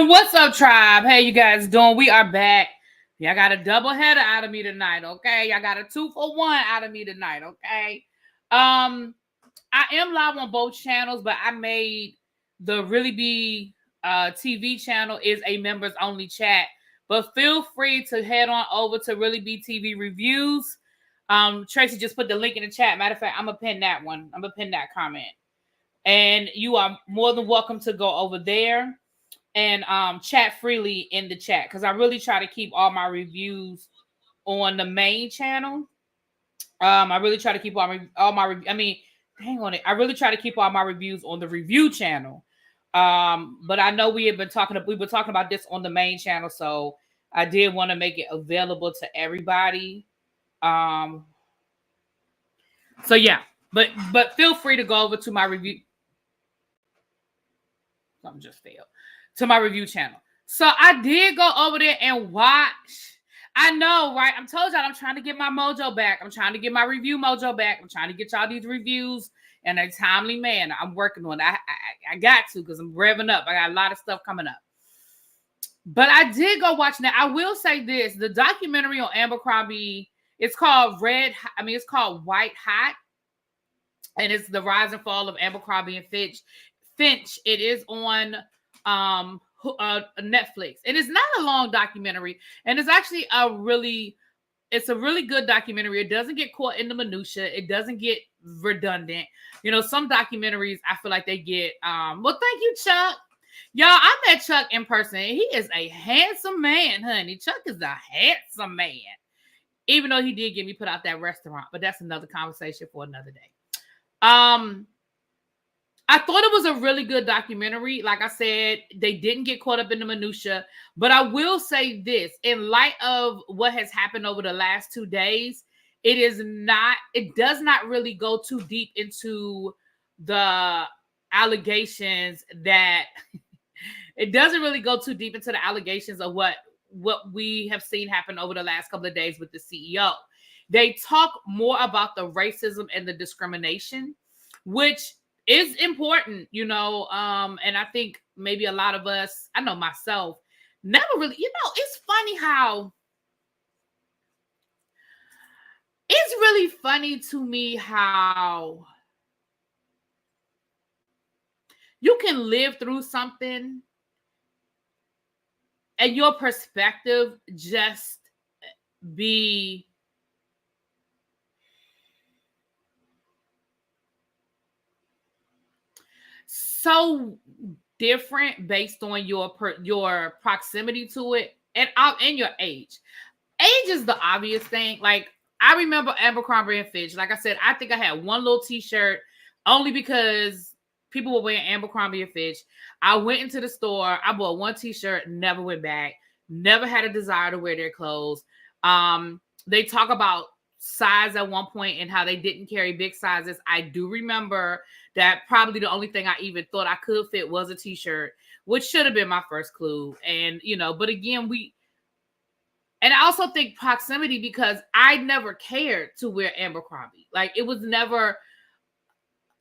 What's up, tribe? How you guys doing? We are back. Y'all got a double header out of me tonight, okay? Y'all got a 2-for-1 out of me tonight, okay? I am live on both channels, but I made the Really Be TV channel is a members only chat. But feel free to head on over to Really Be TV reviews. Tracy just put the link in the chat. Matter of fact, I'm gonna pin that one. I'm gonna pin that comment. And you are more than welcome to go over there and chat freely in the chat, because I really try to keep all my reviews on the main channel. I really try to keep I really try to keep all my reviews on the review channel. But I know we've been talking about this on the main channel, so I did want to make it available to everybody. So yeah, but feel free to go over to my review. Something just failed. To my review channel. So I did go over there and watch. I know, right? I'm told y'all I'm trying to get my mojo back. I'm trying to get my review mojo back. I'm trying to get y'all these reviews in a timely manner. I'm working on it. I got to, because I'm revving up. I got a lot of stuff coming up. But I did go watch. Now, I will say this. The documentary on Abercrombie, it's called it's called White Hot. And it's the rise and fall of Abercrombie and Fitch. It is on Netflix. It is not a long documentary, and it's actually a really good documentary. It doesn't get caught in the minutia. It doesn't get redundant. You know, some documentaries I feel like they get well, thank you, Chuck. Y'all, I met Chuck in person. He is a handsome man, honey. Chuck is a handsome man. Even though he did get me put out that restaurant, but that's another conversation for another day. I thought it was a really good documentary. Like I said, they didn't get caught up in the minutia. But I will say this, in light of what has happened over the last 2 days, it does not really go too deep into the allegations it doesn't really go too deep into the allegations of what we have seen happen over the last couple of days with the CEO. They talk more about the racism and the discrimination, which is important, you know, and I think maybe a lot of us, I know myself, never really, it's really funny to me how you can live through something and your perspective just be so different based on your proximity to it and your age. Age is the obvious thing. Like, I remember Abercrombie and Fitch. Like I said, I think I had one little t-shirt only because people were wearing Abercrombie and Fitch. I went into the store. I bought one t-shirt, never went back, never had a desire to wear their clothes. They talk about size at one point and how they didn't carry big sizes. I do remember that probably the only thing I even thought I could fit was a t-shirt, which should have been my first clue. And, but again, and I also think proximity, because I never cared to wear Abercrombie. Like, it was never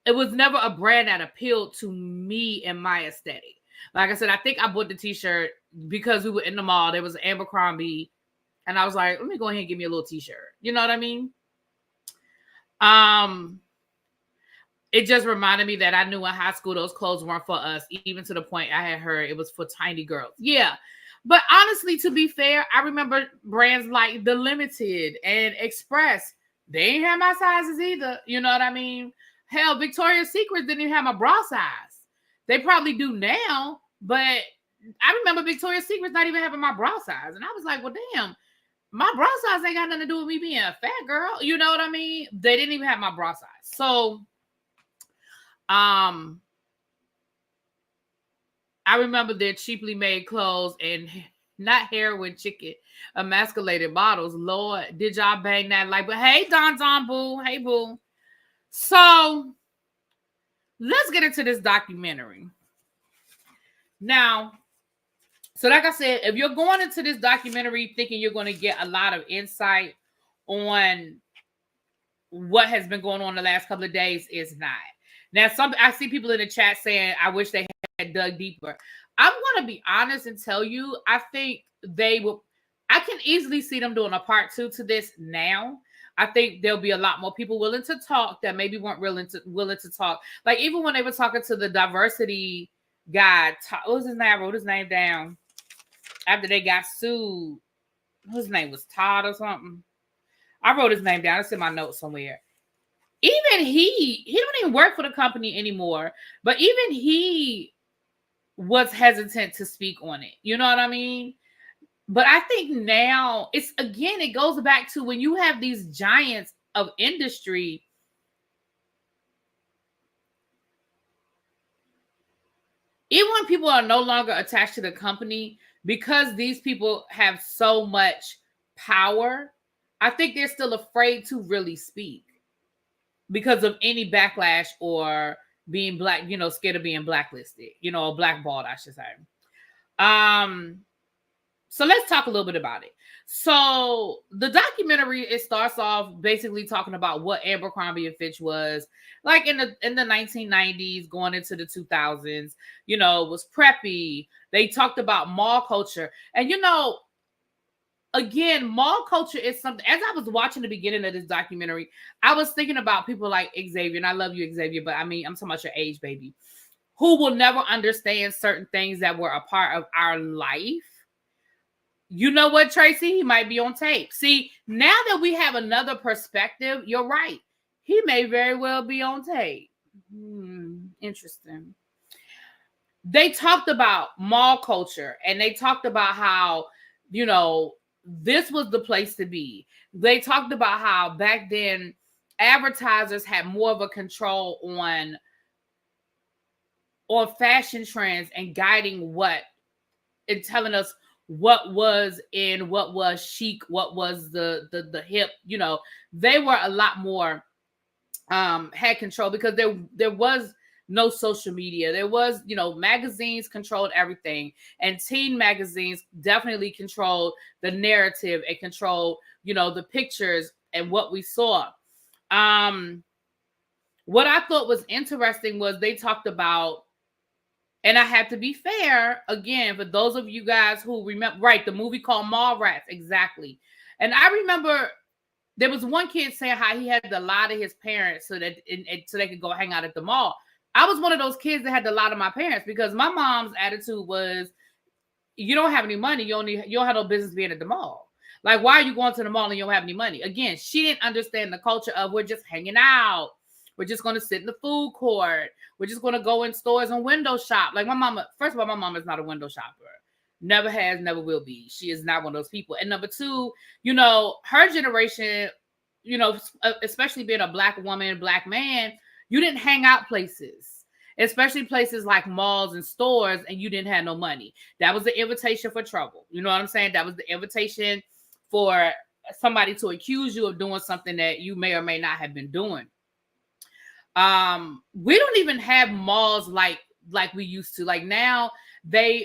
a brand that appealed to me and my aesthetic. Like I said, I think I bought the t-shirt because we were in the mall. There was an Abercrombie, and I was like, let me go ahead and give me a little t-shirt. You know what I mean? It just reminded me that I knew in high school those clothes weren't for us, even to the point I had heard it was for tiny girls. Yeah. But honestly, to be fair, I remember brands like The Limited and Express. They ain't have my sizes either. You know what I mean? Hell, Victoria's Secret didn't even have my bra size. They probably do now, but I remember Victoria's Secret not even having my bra size. And I was like, well, damn, my bra size ain't got nothing to do with me being a fat girl. You know what I mean? They didn't even have my bra size. So, I remember their cheaply made clothes and not heroin chicken emasculated bottles. Lord, did y'all bang that like? But hey, Don boo, hey boo. So let's get into this documentary. Now, so like I said, if you're going into this documentary thinking you're going to get a lot of insight on what has been going on the last couple of days, is not. Now, I see people in the chat saying, I wish they had dug deeper. I'm going to be honest and tell you, I think they will. I can easily see them doing a part 2 to this now. I think there'll be a lot more people willing to talk that maybe weren't willing to talk. Like even when they were talking to the diversity guy, what was his name? I wrote his name down after they got sued. His name was Todd or something. I wrote his name down. It's in my notes somewhere. Even he don't even work for the company anymore, but even he was hesitant to speak on it. You know what I mean? But I think now it goes back to when you have these giants of industry. Even when people are no longer attached to the company, because these people have so much power, I think they're still afraid to really speak because of any backlash or being black, scared of being blacklisted, or blackballed, I should say. So let's talk a little bit about it. So the documentary, it starts off basically talking about what Abercrombie and Fitch was like in the 1990s, going into the 2000s. It was preppy. They talked about mall culture, and again, mall culture is something. As I was watching the beginning of this documentary, I was thinking about people like Xavier, and I love you, Xavier, but I mean, I'm talking about your age, baby, who will never understand certain things that were a part of our life. You know what, Tracy? He might be on tape. See, now that we have another perspective, you're right. He may very well be on tape. Interesting. They talked about mall culture, and they talked about how, this was the place to be. They talked about how back then advertisers had more of a control on fashion trends and guiding and telling us what was in, what was chic, what was the hip. They were a lot more had control because there was no social media. There was, magazines controlled everything, and teen magazines definitely controlled the narrative and controlled, the pictures and what we saw. What I thought was interesting was they talked about, and I have to be fair, again, for those of you guys who remember, right, the movie called Mallrats, exactly. And I remember there was one kid saying how he had to lie to his parents so that so they could go hang out at the mall. I was one of those kids that had to lie to my parents because my mom's attitude was, you don't have any money, you don't have no business being at the mall. Like, why are you going to the mall and you don't have any money? Again, she didn't understand the culture of we're just hanging out. We're just going to sit in the food court. We're just going to go in stores and window shop. Like my mama, first of all, my mom is not a window shopper. Never has, never will be. She is not one of those people. And number two, her generation, especially being a Black woman, Black man, you didn't hang out places, especially places like malls and stores, and you didn't have no money. That was the invitation for trouble. You know what I'm saying? That was the invitation for somebody to accuse you of doing something that you may or may not have been doing. We don't even have malls like we used to. Like now,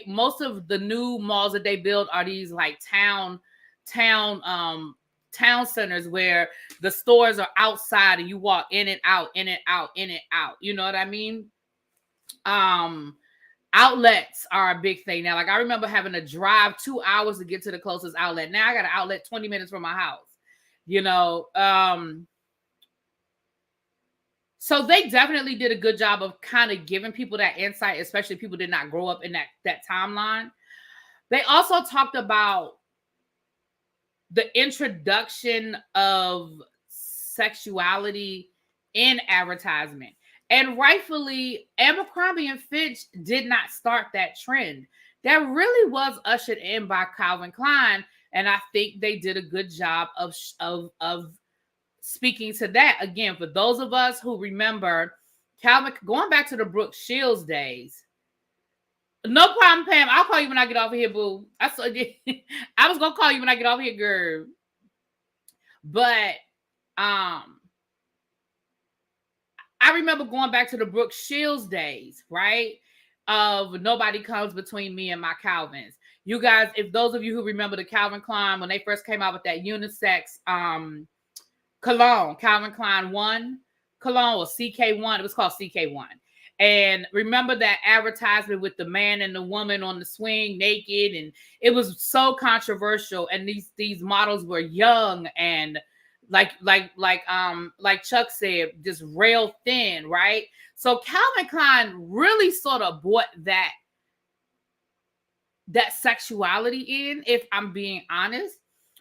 most of the new malls that they build are these like town centers where the stores are outside and you walk in and out, in and out, in and out. You know what I mean? Outlets are a big thing now. Like I remember having to drive 2 hours to get to the closest outlet. Now I got an outlet 20 minutes from my house. So they definitely did a good job of kind of giving people that insight, especially people did not grow up in that timeline. They also talked about the introduction of sexuality in advertisement. And rightfully, Abercrombie and Fitch did not start that trend. That really was ushered in by Calvin Klein. And I think they did a good job of speaking to that. Again, for those of us who remember Calvin, going back to the Brooke Shields days. No problem, Pam. I'll call you when I get off of here, boo. I was gonna call you when I get off here, girl. But I remember going back to the Brooke Shields days, right? Of nobody comes between me and my Calvins. You guys, if those of you who remember the Calvin Klein when they first came out with that unisex cologne, Calvin Klein 1 cologne or CK1. It was called CK1. And remember that advertisement with the man and the woman on the swing naked, and it was so controversial. And these models were young and like Chuck said, just rail thin, right? So Calvin Klein really sort of brought that sexuality in, if I'm being honest.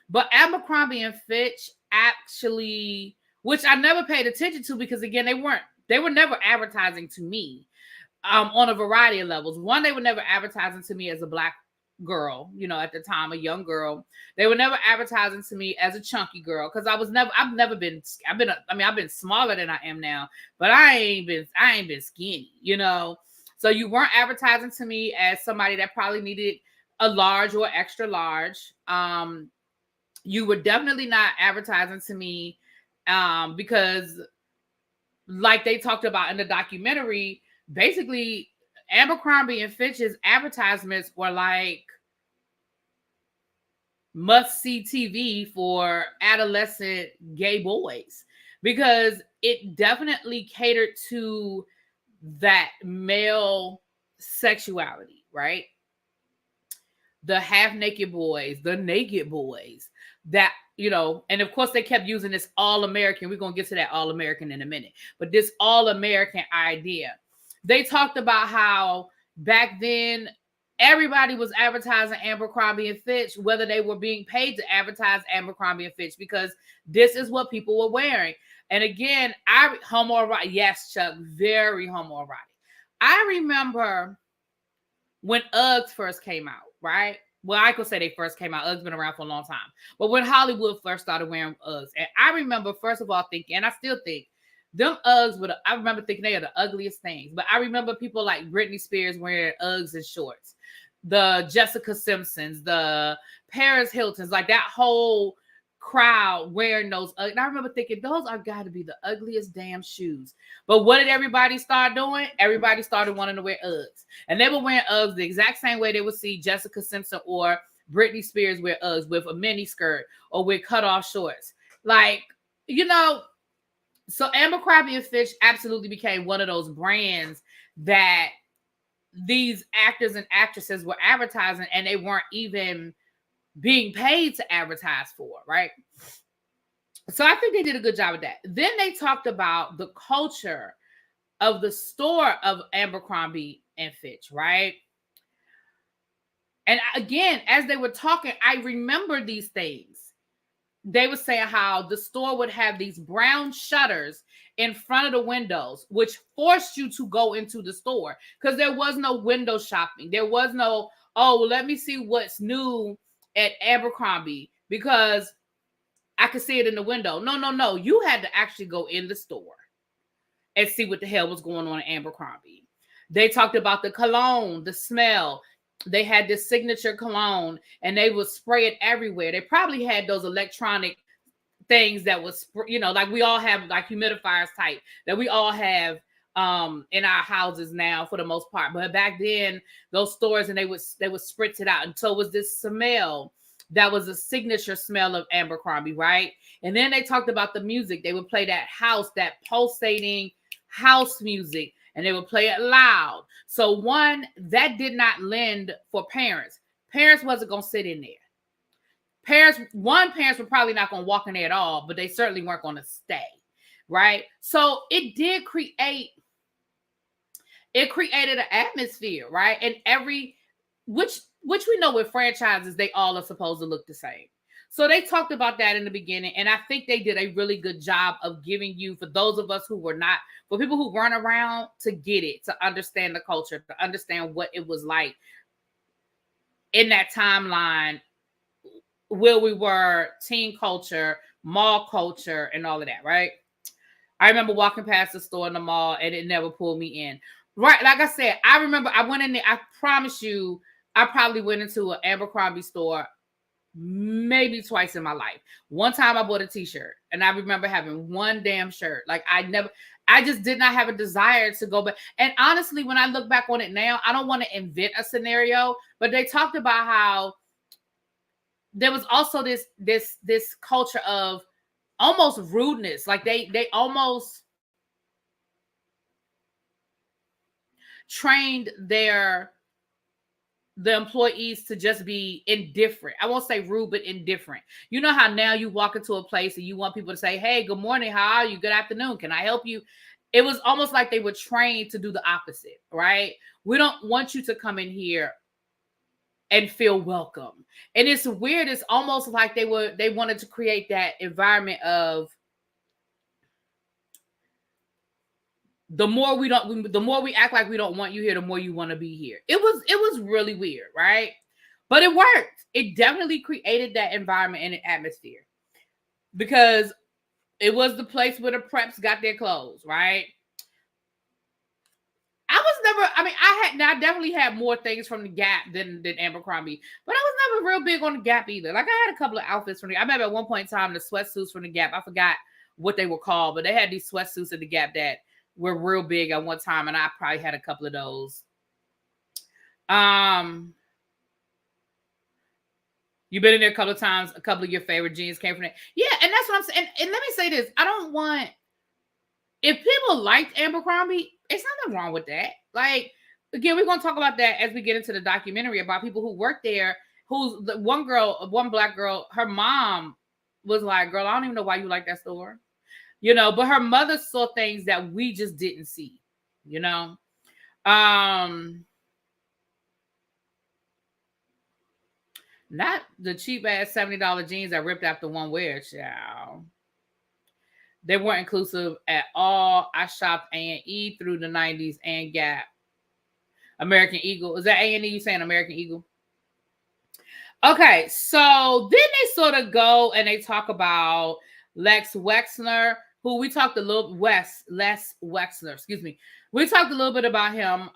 But Abercrombie and Fitch actually, which I never paid attention to because again, they were never advertising to me on a variety of levels. One, they were never advertising to me as a Black girl, at the time, a young girl. They were never advertising to me as a chunky girl because I've been smaller than I am now, but I ain't been skinny, So you weren't advertising to me as somebody that probably needed a large or extra large. You were definitely not advertising to me because, like they talked about in the documentary, basically Abercrombie and Fitch's advertisements were like must-see TV for adolescent gay boys because it definitely catered to that male sexuality, right? The half-naked boys, the naked boys, that, and of course they kept using this all-American. We're going to get to that all-American in a minute, but this all-American idea. They talked about how back then everybody was advertising Abercrombie and Fitch, whether they were being paid to advertise Abercrombie and Fitch, because this is what people were wearing. And again, homoerotic. Yes, Chuck, very homoerotic. I remember when Uggs first came out, right? Well, I could say they first came out. Uggs been around for a long time. But when Hollywood first started wearing Uggs, and I remember, first of all, thinking, and I still think, them Uggs I remember thinking they are the ugliest things. But I remember people like Britney Spears wearing Uggs and shorts. The Jessica Simpsons, the Paris Hiltons, like that whole crowd wearing those. And I remember thinking, those are got to be the ugliest damn shoes. But what did everybody start doing? Everybody started wanting to wear Uggs. And they were wearing Uggs the exact same way they would see Jessica Simpson or Britney Spears wear Uggs, with a mini skirt or with cut-off shorts. Like, so Abercrombie and Fitch absolutely became one of those brands that these actors and actresses were advertising, and they weren't even being paid to advertise for, right? So I think they did a good job of that. Then they talked about the culture of the store of Abercrombie and Fitch, right? And again, as they were talking, I remember these things. They were saying how the store would have these brown shutters in front of the windows, which forced you to go into the store because there was no window shopping. There was no, let me see what's new at Abercrombie because I could see it in the window. No. You had to actually go in the store and see what the hell was going on at Abercrombie. They talked about the cologne, the smell. They had this signature cologne and they would spray it everywhere. They probably had those electronic things that was, like we all have, like humidifiers type that we all have in our houses now for the most part. But back then, those stores, and they would spritz it out. And so it was this smell that was a signature smell of Abercrombie, right? And then they talked about the music. They would play that pulsating house music, and they would play it loud. So one, that did not lend for parents. Parents wasn't going to sit in there. Parents were probably not going to walk in there at all, but they certainly weren't going to stay, right? So it did created an atmosphere, right? And which we know with franchises, they all are supposed to look the same. So they talked about that in the beginning, and I think they did a really good job of giving you, for those of us who were not, for people who weren't around, to get it, to understand the culture, to understand what it was like in that timeline where we were, teen culture, mall culture, and all of that, right? I remember walking past the store in the mall, and it never pulled me in. Right, like I said, I remember I went in there, I promise you, I probably went into an Abercrombie store maybe twice in my life. One time I bought a t-shirt, and I remember having one damn shirt. Like I just did not have a desire to go back. And honestly, when I look back on it now, I don't want to invent a scenario, but they talked about how there was also this culture of almost rudeness. Like they almost, trained the employees to just be indifferent. I won't say rude, but indifferent. You know how now you walk into a place and you want people to say, hey, good morning, how are you? Good afternoon, can I help you? It was almost like they were trained to do the opposite, right? We don't want you to come in here and feel welcome. And it's weird. It's almost like they wanted to create that environment of the more we act like we don't want you here, the more you want to be here. It was really weird, right? But it worked. It definitely created that environment and an atmosphere because it was the place where the preps got their clothes, right? I definitely had more things from the Gap than Abercrombie, but I was never real big on the Gap either. Like I had a couple of outfits from I remember at one point in time, the sweatsuits from the Gap, I forgot what they were called, but they had these sweatsuits at the Gap that were real big at one time, and I probably had a couple of those. You've been in there a couple of times. A couple of your favorite jeans came from there. Yeah, and that's what I'm saying. And let me say this. I don't want... If people liked Abercrombie, it's nothing wrong with that. Like, again, we're going to talk about that as we get into the documentary about people who work there. Who's the one black girl, her mom was like, girl, I don't even know why you like that store. You know, but her mother saw things that we just didn't see, you know? Not the cheap ass $70 jeans that ripped after one wear, child. They weren't inclusive at all. I shopped A&E through the 90s and Gap. American Eagle. Is that A&E you saying American Eagle? Okay, so then they sort of go and they talk about Lex Wexner, who we talked a little Les Wexner, excuse me. We talked a little bit about him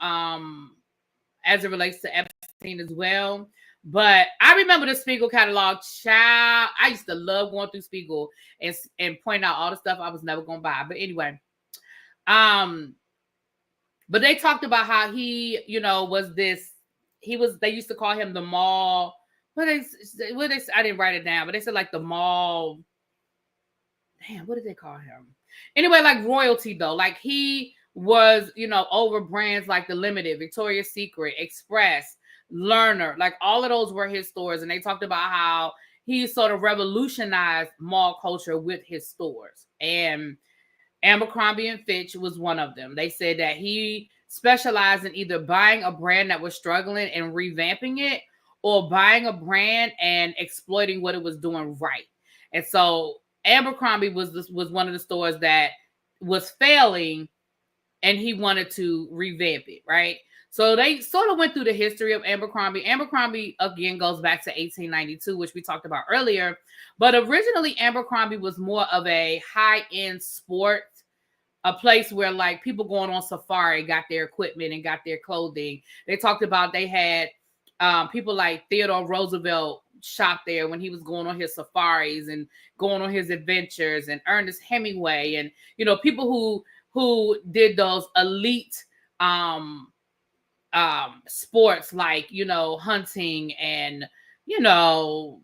as it relates to Epstein as well. But I remember the Spiegel catalog, child. I used to love going through Spiegel and pointing out all the stuff I was never gonna buy. But anyway, but they talked about how he, you know, they used to call him the mall. I didn't write it down, but they said like the mall. Damn, what did they call him? Anyway, like royalty though. Like he was, you know, over brands like The Limited, Victoria's Secret, Express, Lerner, like all of those were his stores. And they talked about how he sort of revolutionized mall culture with his stores. And Abercrombie and Fitch was one of them. They said that he specialized in either buying a brand that was struggling and revamping it, or buying a brand and exploiting what it was doing right. And so Abercrombie was one of the stores that was failing, and he wanted to revamp it, right? So they sort of went through the history of Abercrombie. Abercrombie, again, goes back to 1892, which we talked about earlier. But originally, Abercrombie was more of a high-end sport, a place where like people going on safari got their equipment and got their clothing. They talked about they had people like Theodore Roosevelt shop there when he was going on his safaris and going on his adventures, and Ernest Hemingway, and, you know, people who did those elite sports like, you know, hunting and, you know,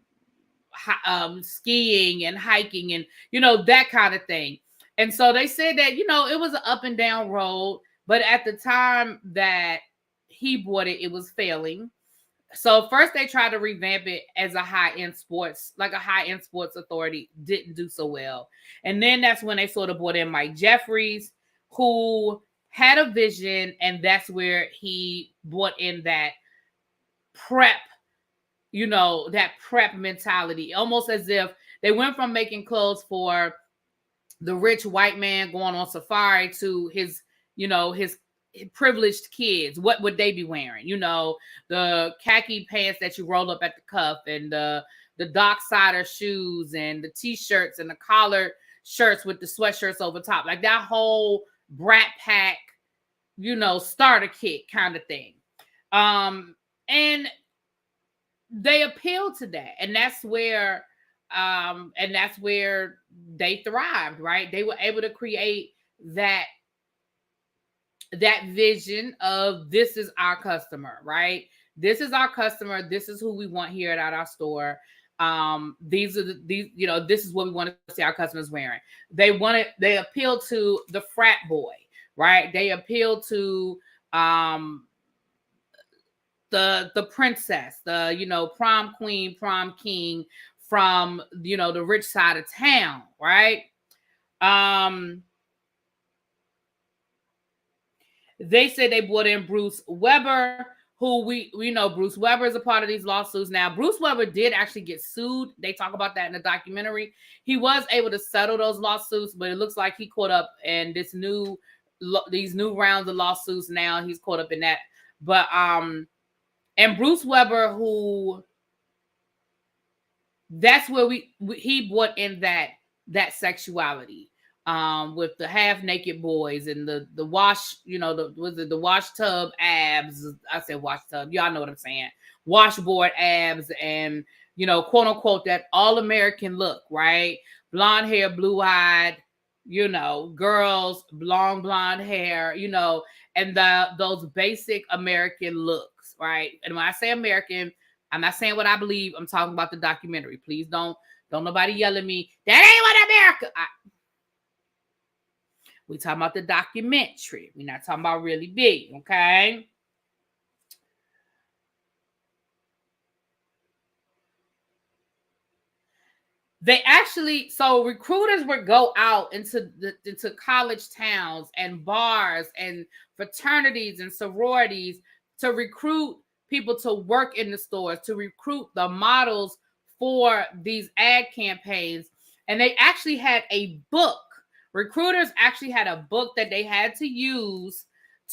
skiing and hiking and, you know, that kind of thing. And so they said that, you know, it was an up and down road, but at the time that he bought it, it was failing. So first they tried to revamp it as a high-end sports, like a high-end sports authority, didn't do so well. And then that's when they sort of brought in Mike Jeffries, who had a vision, and that's where he brought in that prep, you know, that prep mentality, almost as if they went from making clothes for the rich white man going on safari to his, you know, his privileged kids. What would they be wearing? You know, the khaki pants that you roll up at the cuff, and the Docksider shoes, and the t-shirts, and the collared shirts with the sweatshirts over top, like that whole Brat Pack, you know, starter kit kind of thing. And they appealed to that, and that's where they thrived, right? They were able to create that vision of, this is our customer, right? This is our customer. This is who we want here at our store. These, you know, this is what we want to see our customers wearing. They appeal to the frat boy, right? They appeal to the princess, the prom queen, prom king from the rich side of town, right? They said they brought in Bruce Weber, who we know Bruce Weber is a part of these lawsuits. Now, Bruce Weber did actually get sued. They talk about that in the documentary. He was able to settle those lawsuits, but it looks like he caught up in these new rounds of lawsuits. Now he's caught up in that. But and Bruce Weber, who that's where he brought in that sexuality. With the half naked boys and the wash, the wash tub abs. I said wash tub. Y'all know what I'm saying. Washboard abs and, quote unquote, that all American look, right? Blonde hair, blue eyed, girls, long blonde hair, and those basic American looks, right? And when I say American, I'm not saying what I believe. I'm talking about the documentary. Please don't nobody yell at me. That ain't what America. We talking about the documentary. We're not talking about Really Big, okay? They actually, so recruiters would go out into college towns and bars and fraternities and sororities to recruit people to work in the stores, to recruit the models for these ad campaigns. And they actually had a book. Recruiters actually had a book that they had to use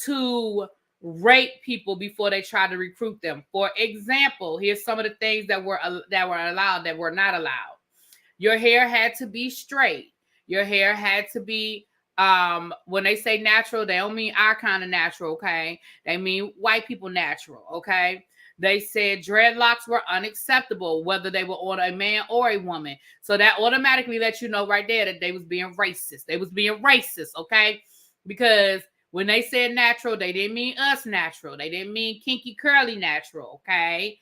to rate people before they tried to recruit them. For example, here's some of the things that were allowed, that were not allowed. Your hair had to be straight. Your hair had to be, when they say natural, they don't mean our kind of natural, okay? They mean white people natural, okay? They said dreadlocks were unacceptable, whether they were on a man or a woman. So that automatically lets you know right there that they was being racist. They was being racist, okay? Because when they said natural, they didn't mean us natural. They didn't mean kinky curly natural, okay?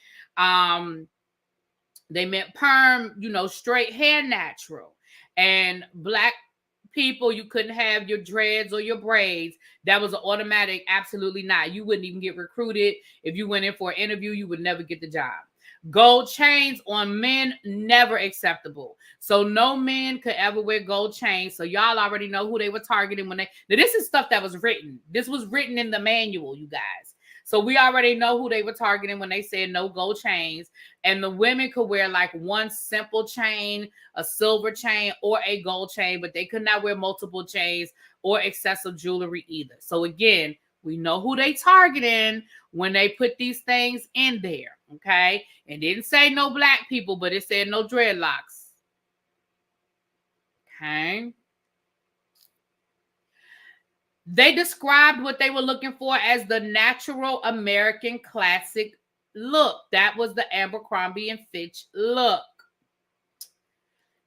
They meant perm, straight hair natural. And black people, you couldn't have your dreads or your braids. That was an automatic, absolutely not. You wouldn't even get recruited. If you went in for an interview, you would never get the job. Gold chains on men, never acceptable. So no men could ever wear gold chains. So y'all already know who they were targeting when now this is stuff that was written. This was written in the manual, you guys. So we already know who they were targeting when they said no gold chains. And the women could wear like one simple chain, a silver chain, or a gold chain, but they could not wear multiple chains or excessive jewelry either. So again, we know who they targeting when they put these things in there, okay? It didn't say no black people, but it said no dreadlocks. Okay. They described what they were looking for as the natural American classic look. That was the Abercrombie and Fitch look.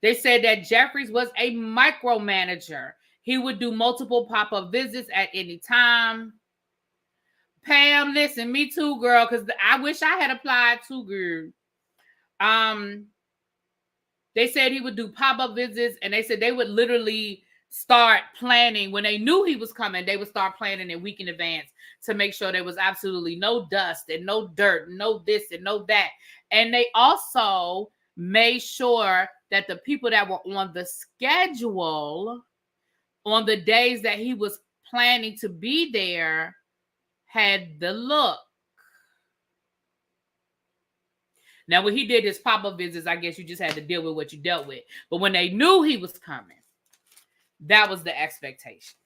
They said that Jeffries was a micromanager. He would do multiple pop-up visits at any time. Pam, listen, me too, girl, because I wish I had applied too, girl. They said he would do pop-up visits, and they said they would literally start planning when they knew he was coming. They would start planning a week in advance to make sure there was absolutely no dust and no dirt, no this and no that. And they also made sure that the people that were on the schedule on the days that he was planning to be there had the look. Now, when he did his pop-up visits, I guess you just had to deal with what you dealt with. But when they knew he was coming, that was the expectation.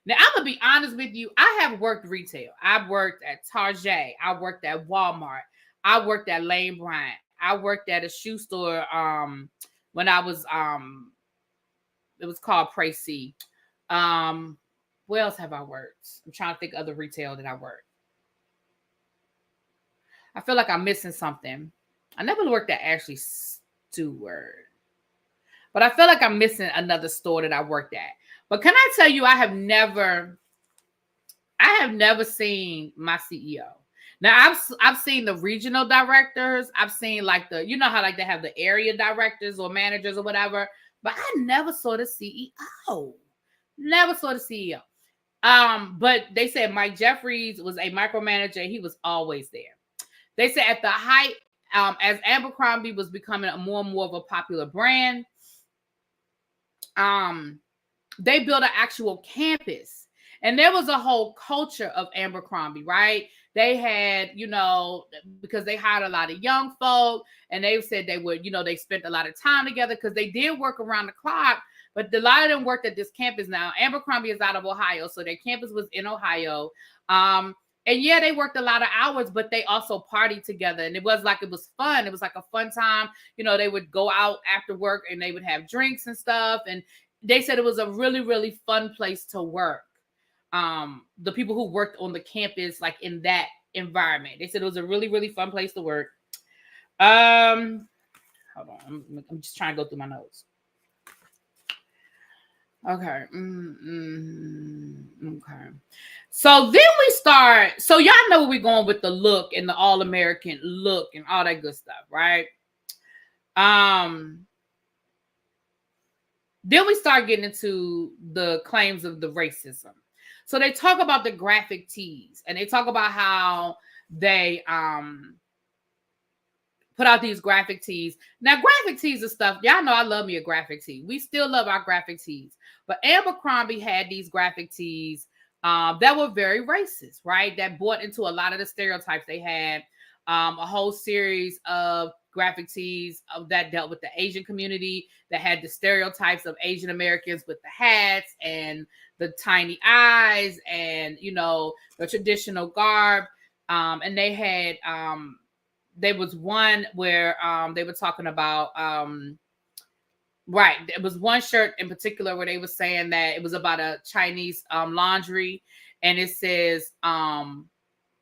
Now, I'm going to be honest with you. I have worked retail. I've worked at Target. I worked at Walmart. I worked at Lane Bryant. I worked at a shoe store when I was, it was called Précis. Where else have I worked? I'm trying to think of other retail that I worked. I feel like I'm missing something. I never worked at Ashley Stewart. But I feel like I'm missing another store that I worked at. But can I tell you, I have never seen my CEO. Now, I've seen the regional directors. I've seen like you know how like they have the area directors or managers or whatever. But I never saw the CEO. Never saw the CEO. But they said Mike Jeffries was a micromanager. He was always there. They said at the height, as Abercrombie was becoming more and more of a popular brand, they built an actual campus. And there was a whole culture of Abercrombie, right? They had, because they hired a lot of young folk, and they said they would, they spent a lot of time together because they did work around the clock, but a lot of them worked at this campus now. Abercrombie is out of Ohio, so their campus was in Ohio. And yeah, they worked a lot of hours, but they also partied together. And it was fun. It was like a fun time. They would go out after work and they would have drinks and stuff. And they said it was a really, really fun place to work. The people who worked on the campus, like in that environment, they said it was a really, really fun place to work. Hold on, I'm just trying to go through my notes. Okay. Okay. So then we start. So y'all know where we're going with the look and the all-American look and all that good stuff, right? Then we start getting into the claims of the racism. So they talk about the graphic tees, and they talk about how they put out these graphic tees. Now, graphic tees and stuff, y'all know I love me a graphic tee. We still love our graphic tees. But Abercrombie had these graphic tees that were very racist, right? That bought into a lot of the stereotypes. They had a whole series of graphic tees that dealt with the Asian community, that had the stereotypes of Asian Americans with the hats and the tiny eyes and, the traditional garb. And they had, there was one where they were talking about, right, there was one shirt in particular where they were saying that it was about a Chinese laundry, and it says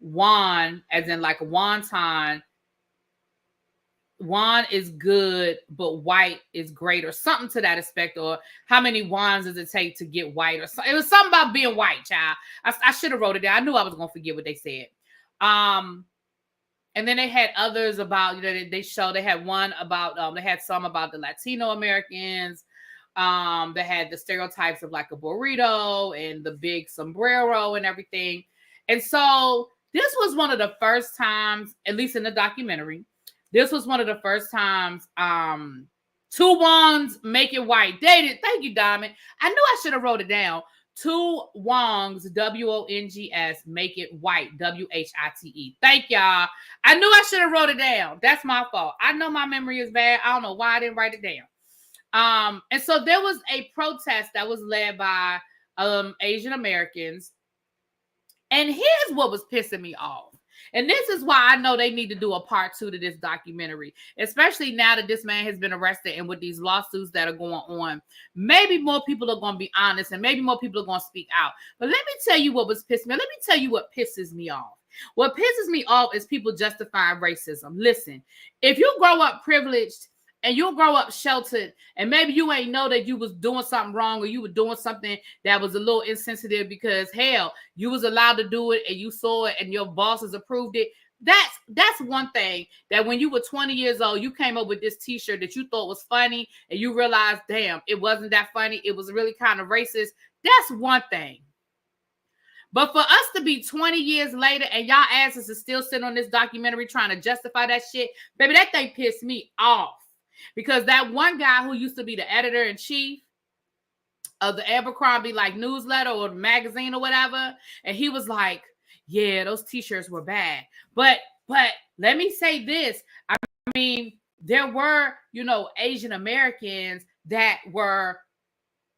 won, as in like wonton. Won is good, but white is great, or something to that effect, or how many wands does it take to get white, or something. It was something about being white, child. I should have wrote it down. I knew I was going to forget what they said. And then they had others about, they had one about, they had some about the Latino Americans. They had the stereotypes of like a burrito and the big sombrero and everything. And so this was one of the first times, at least in the documentary, this was one of the first times two Wongs make it white. Dated. Thank you, Diamond. I knew I should have wrote it down. Two Wongs, Wongs, make it white, White. Thank y'all. I knew I should have wrote it down. That's my fault. I know my memory is bad. I don't know why I didn't write it down. And so there was a protest that was led by Asian Americans. And here's what was pissing me off. And this is why I know they need to do a part 2 to this documentary, especially now that this man has been arrested and with these lawsuits that are going on. Maybe more people are going to be honest and maybe more people are going to speak out. But let me tell you what was pissing me. Let me tell you what pisses me off. What pisses me off is people justifying racism. Listen, if you grow up privileged and you'll grow up sheltered, and maybe you ain't know that you was doing something wrong, or you were doing something that was a little insensitive because, hell, you was allowed to do it and you saw it and your bosses approved it. That's one thing, that when you were 20 years old, you came up with this t-shirt that you thought was funny and you realized, damn, it wasn't that funny. It was really kind of racist. That's one thing. But for us to be 20 years later and y'all asses is still sitting on this documentary trying to justify that shit, baby, that thing pissed me off. Because that one guy who used to be the editor-in-chief of the Abercrombie newsletter or magazine or whatever, and he was like, yeah, those t-shirts were bad. But let me say this. I mean, there were, Asian Americans that were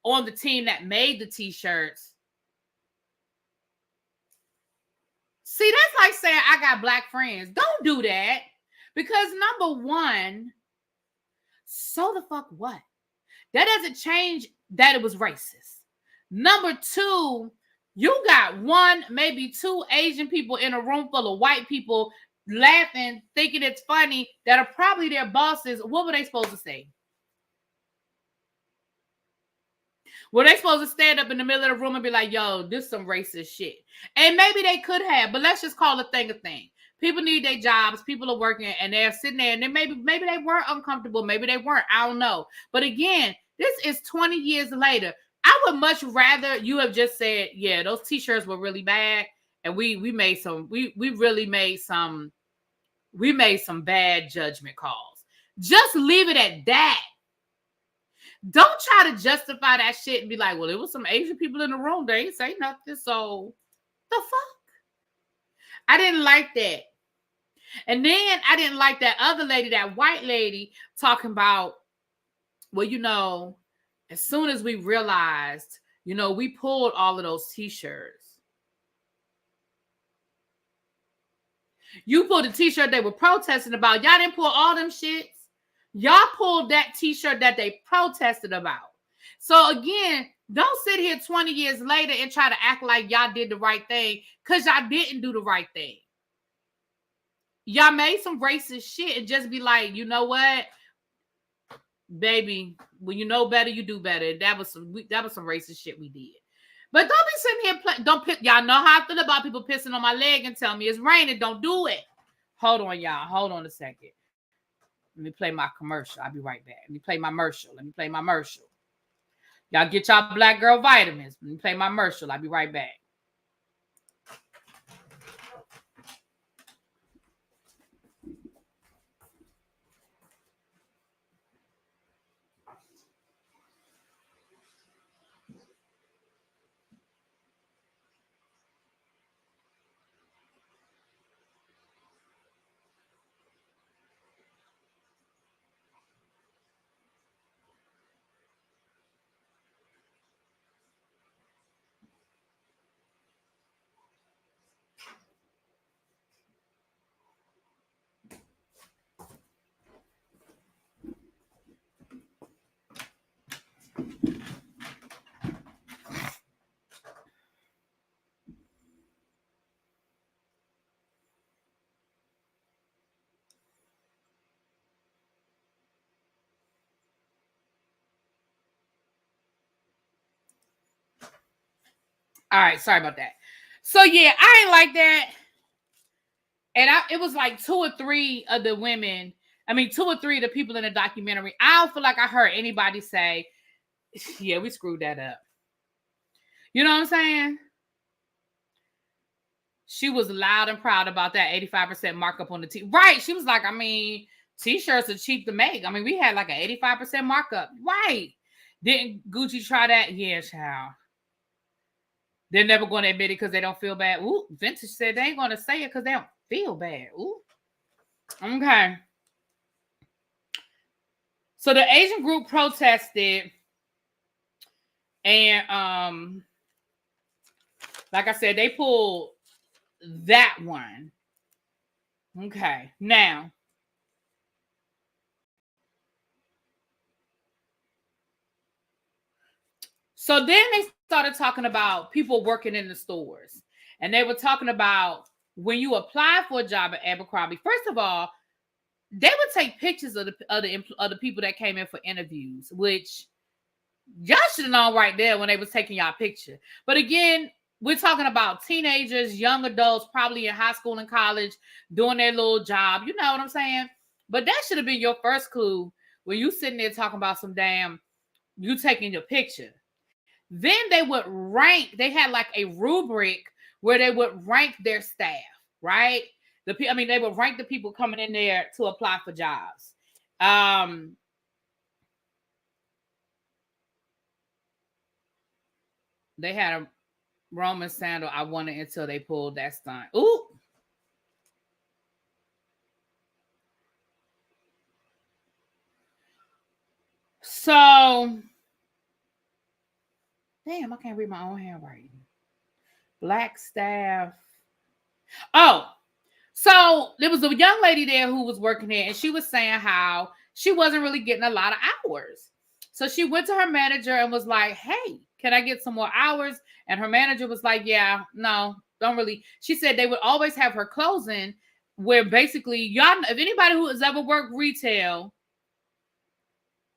on the team that made the t-shirts. See, that's like saying I got black friends. Don't do that. Because number one, so the fuck what? That doesn't change that it was racist. Number two, you got one, maybe two Asian people in a room full of white people laughing, thinking it's funny, that are probably their bosses. What were they supposed to say? Were they supposed to stand up in the middle of the room and be like, yo, this is some racist shit? And maybe they could have, but let's just call a thing a thing. People need their jobs. People are working and they're sitting there and then maybe they were uncomfortable. Maybe they weren't. I don't know. But again, this is 20 years later. I would much rather you have just said, yeah, those t-shirts were really bad, and we made some, we really made some, we made some bad judgment calls. Just leave it at that. Don't try to justify that shit and be like, well, it was some Asian people in the room. They ain't say nothing. So the fuck? I didn't like that. And then I didn't like that other lady, that white lady, talking about, well, you know, as soon as we realized, you know, we pulled all of those t-shirts. You pulled the t-shirt they were protesting about. Y'all didn't pull all them shits. Y'all pulled that t-shirt that they protested about. So again, don't sit here 20 years later and try to act like y'all did the right thing, because y'all didn't do the right thing. Y'all made some racist shit and just be like, you know what, baby, when you know better, you do better. That was some racist shit we did. But don't be sitting here y'all know how I feel about people pissing on my leg and tell me it's raining. Don't do it. Hold on, y'all. Hold on a second. Let me play my commercial. I'll be right back. Let me play my commercial. Y'all get y'all black girl vitamins. Let me play my commercial. I'll be right back. All right, sorry about that. So yeah, I ain't like that. And it was like 2 or 3 of the women. I mean, 2 or 3 of the people in the documentary. I don't feel like I heard anybody say, yeah, we screwed that up. You know what I'm saying? She was loud and proud about that 85% markup on the t. Right. She was like, I mean, t-shirts are cheap to make. I mean, we had like an 85% markup. Right. Didn't Gucci try that? Yeah, child. They're never going to admit it because they don't feel bad. Ooh, Vintage said they ain't going to say it because they don't feel bad. Ooh. Okay. So the Asian group protested. And like I said, they pulled that one. Okay. Now, so then they started talking about people working in the stores. And they were talking about when you apply for a job at Abercrombie, first of all, they would take pictures of the people that came in for interviews, which y'all should have known right there when they was taking y'all picture. But again, we're talking about teenagers, young adults, probably in high school and college, doing their little job. You know what I'm saying? But that should have been your first clue when you sitting there talking about some damn, you taking your picture. Then they would rank, they had like a rubric where they would rank their staff, right? They would rank the people coming in there to apply for jobs. They had a Roman sandal I wanted until they pulled that stunt. Ooh. So, damn, I can't read my own handwriting. Black staff. Oh, so there was a young lady there who was working there, and she was saying how she wasn't really getting a lot of hours. So she went to her manager and was like, hey, can I get some more hours? And her manager was like, yeah, no, don't really. She said they would always have her closing where basically, y'all, if anybody who has ever worked retail,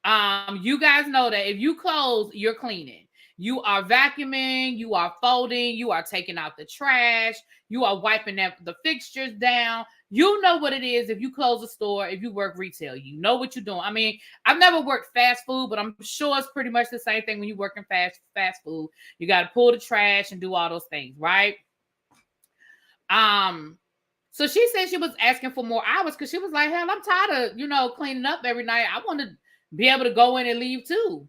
you guys know that if you close, you're cleaning. You are vacuuming, you are folding, you are taking out the trash, you are wiping the fixtures down. You know what it is if you close a store, if you work retail, you know what you're doing. I mean, I've never worked fast food, but I'm sure it's pretty much the same thing when you work in fast food. You got to pull the trash and do all those things, right? So she said she was asking for more hours because she was like, hell, I'm tired of, cleaning up every night. I want to be able to go in and leave too.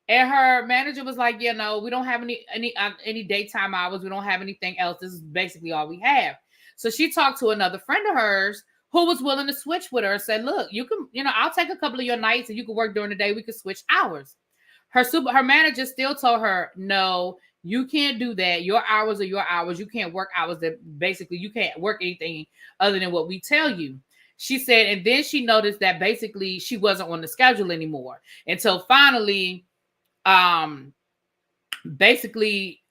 And her manager was like, yeah, no, we don't have any daytime hours. We don't have anything else. This is basically all we have. So she talked to another friend of hers who was willing to switch with her and said, look, you can, I'll take a couple of your nights and you can work during the day. We could switch hours. Her manager still told her, no, you can't do that. Your hours are your hours. You can't work hours that basically you can't work anything other than what we tell you. She said, and then she noticed that basically she wasn't on the schedule anymore until finally, basically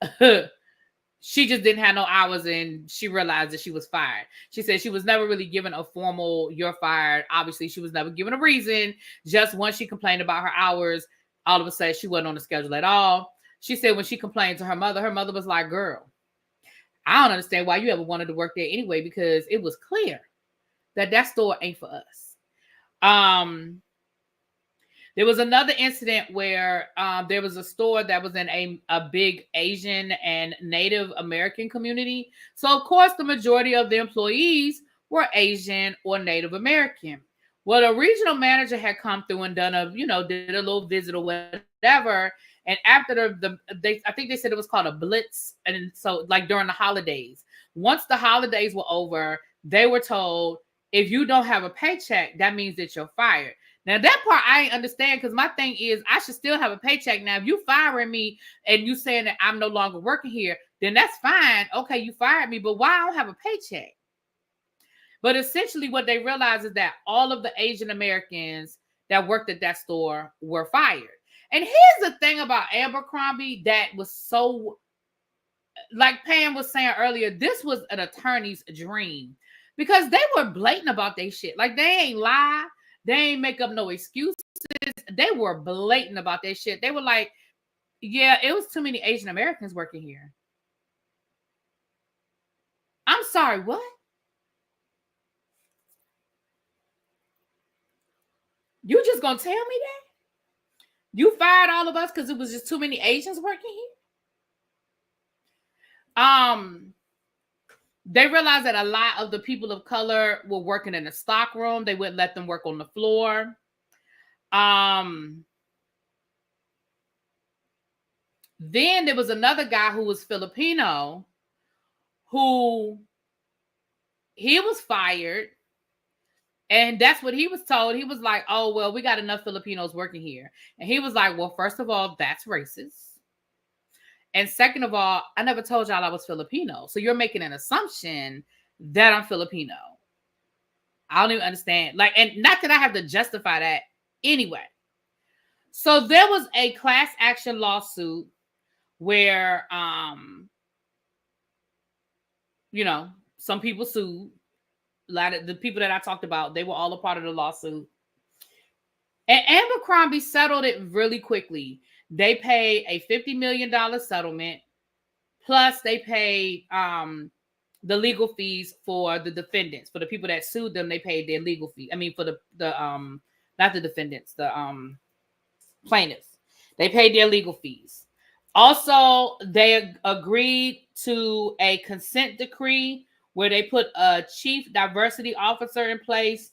she just didn't have no hours and she realized that she was fired. She said she was never really given a formal "you're fired." Obviously, she was never given a reason. Just once she complained about her hours, all of a sudden she wasn't on the schedule at all. She said when she complained to her mother was like, girl, I don't understand why you ever wanted to work there anyway, because it was clear that store ain't for us. There was another incident where there was a store that was in a big Asian and Native American community. So, of course, the majority of the employees were Asian or Native American. Well, the regional manager had come through and did a little visit or whatever. And after I think they said it was called a blitz. And so like during the holidays, once the holidays were over, they were told, if you don't have a paycheck, that means that you're fired. Now that part I ain't understand, because my thing is I should still have a paycheck. Now, if you firing me and you saying that I'm no longer working here, then that's fine. Okay, you fired me, but why I don't have a paycheck? But essentially what they realized is that all of the Asian Americans that worked at that store were fired. And here's the thing about Abercrombie that was so, like Pam was saying earlier, this was an attorney's dream, because they were blatant about their shit. Like, they ain't lie. They ain't make up no excuses. They were blatant about their shit. They were like, yeah, it was too many Asian Americans working here. I'm sorry, what? You just gonna tell me that? You fired all of us because it was just too many Asians working here? They realized that a lot of the people of color were working in the stock room. They wouldn't let them work on the floor. Then there was another guy who was Filipino who he was fired. And that's what he was told. He was like, oh, well, we got enough Filipinos working here. And he was like, well, first of all, that's racist. And second of all, I never told y'all I was Filipino. So you're making an assumption that I'm Filipino. I don't even understand. Like, and not that I have to justify that anyway. So there was a class action lawsuit where, some people sued. A lot of the people that I talked about, they were all a part of the lawsuit. And Abercrombie settled it really quickly. They paid a $50 million settlement. Plus, they paid the legal fees for the defendants. For the people that sued them, they paid their legal fee. I mean, for the not the defendants, the plaintiffs. They paid their legal fees. Also, they agreed to a consent decree where they put a chief diversity officer in place.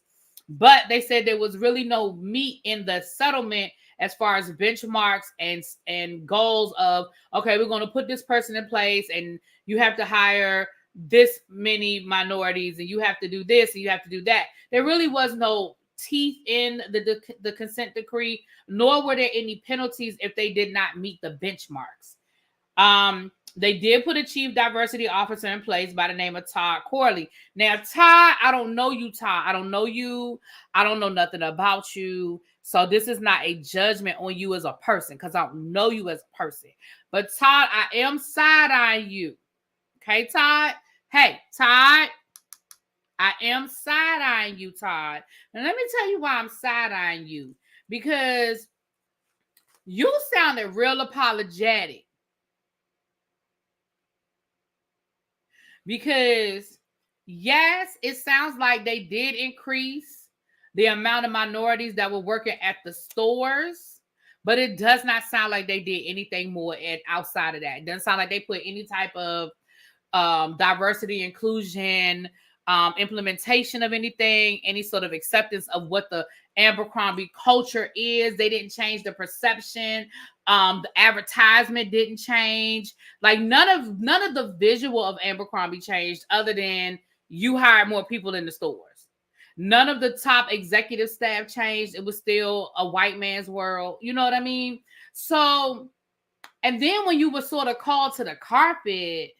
But they said there was really no meat in the settlement as far as benchmarks and goals of, okay, we're going to put this person in place and you have to hire this many minorities and you have to do this and you have to do that. There really was no teeth in the consent decree, nor were there any penalties if they did not meet the benchmarks. They did put a chief diversity officer in place by the name of Todd Corley. Now, Todd, I don't know you, Todd. I don't know you. I don't know nothing about you. So this is not a judgment on you as a person, because I don't know you as a person. But Todd, I am side-eyeing you. Okay, Todd? Hey, Todd, I am side-eyeing you, Todd. And let me tell you why I'm side-eyeing you. Because you sounded real apologetic. Because yes, it sounds like they did increase the amount of minorities that were working at the stores, but it does not sound like they did anything more outside of that. It doesn't sound like they put any type of diversity, inclusion, implementation of anything, any sort of acceptance of what the Abercrombie culture is. They didn't change the perception. The advertisement didn't change. Like none of the visual of Abercrombie changed, other than you hired more people in the stores. None of the top executive staff changed. It was still a white man's world. You know what I mean? So, and then when you were sort of called to the carpet,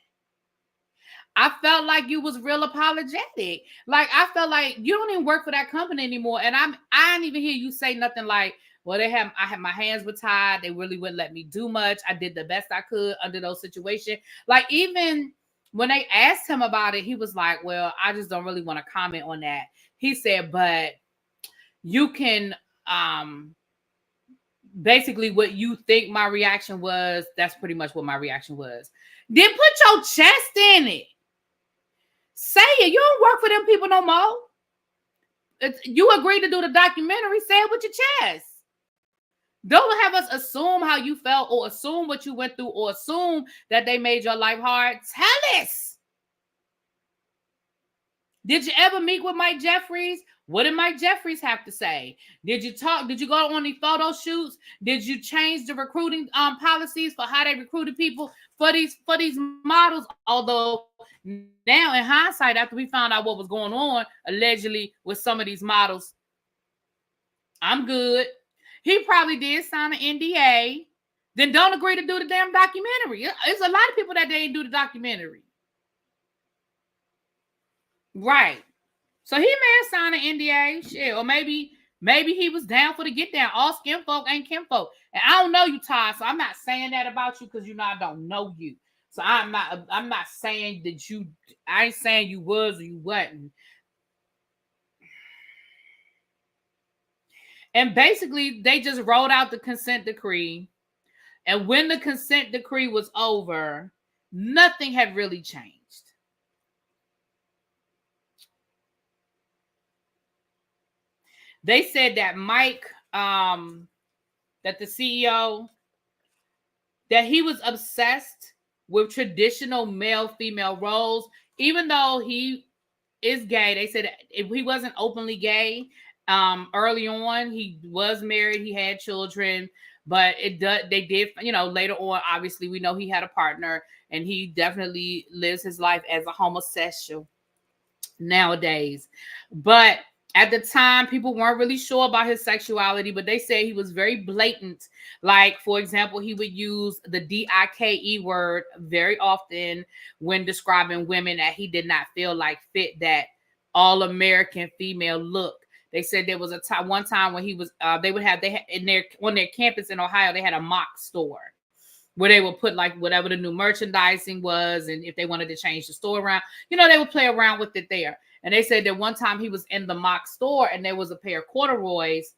I felt like you was real apologetic. Like I felt like you don't even work for that company anymore. And I didn't even hear you say nothing like, well, I had my hands were tied. They really wouldn't let me do much. I did the best I could under those situations. Like even when they asked him about it, he was like, well, I just don't really want to comment on that. He said, but you can basically what you think my reaction was, that's pretty much what my reaction was. Then put your chest in it. Say it. You don't work for them people no more. You agreed to do the documentary. Say it with your chest. Don't have us assume how you felt or assume what you went through or assume that they made your life hard. Tell us. Did you ever meet with Mike Jeffries? What did Mike Jeffries have to say? Did you talk? Did you go on any photo shoots? Did you change the recruiting policies for how they recruited people for these models? Although now in hindsight, after we found out what was going on allegedly with some of these models, I'm good. He probably did sign an NDA. Then don't agree to do the damn documentary. There's a lot of people that didn't do the documentary. Right. So he may have signed an NDA, shit, or maybe he was down for the get down. All skin folk ain't kinfolk. And I don't know you, Todd, so I'm not saying that about you because I don't know you. So I'm not saying that I ain't saying you was or you wasn't. And basically, they just rolled out the consent decree. And when the consent decree was over, nothing had really changed. They said that Mike, that the CEO, that he was obsessed with traditional male-female roles, even though he is gay. They said if he wasn't openly gay, early on, he was married, he had children, but they did, later on, obviously, we know he had a partner, and he definitely lives his life as a homosexual nowadays. But at the time, people weren't really sure about his sexuality, but they say he was very blatant. Like, for example, he would use the DIKE word very often when describing women that he did not feel like fit that all-American female look. They said there was one time when he was, on their campus in Ohio, they had a mock store where they would put like whatever the new merchandising was, and if they wanted to change the store around, they would play around with it there. And they said that one time he was in the mock store and there was a pair of corduroys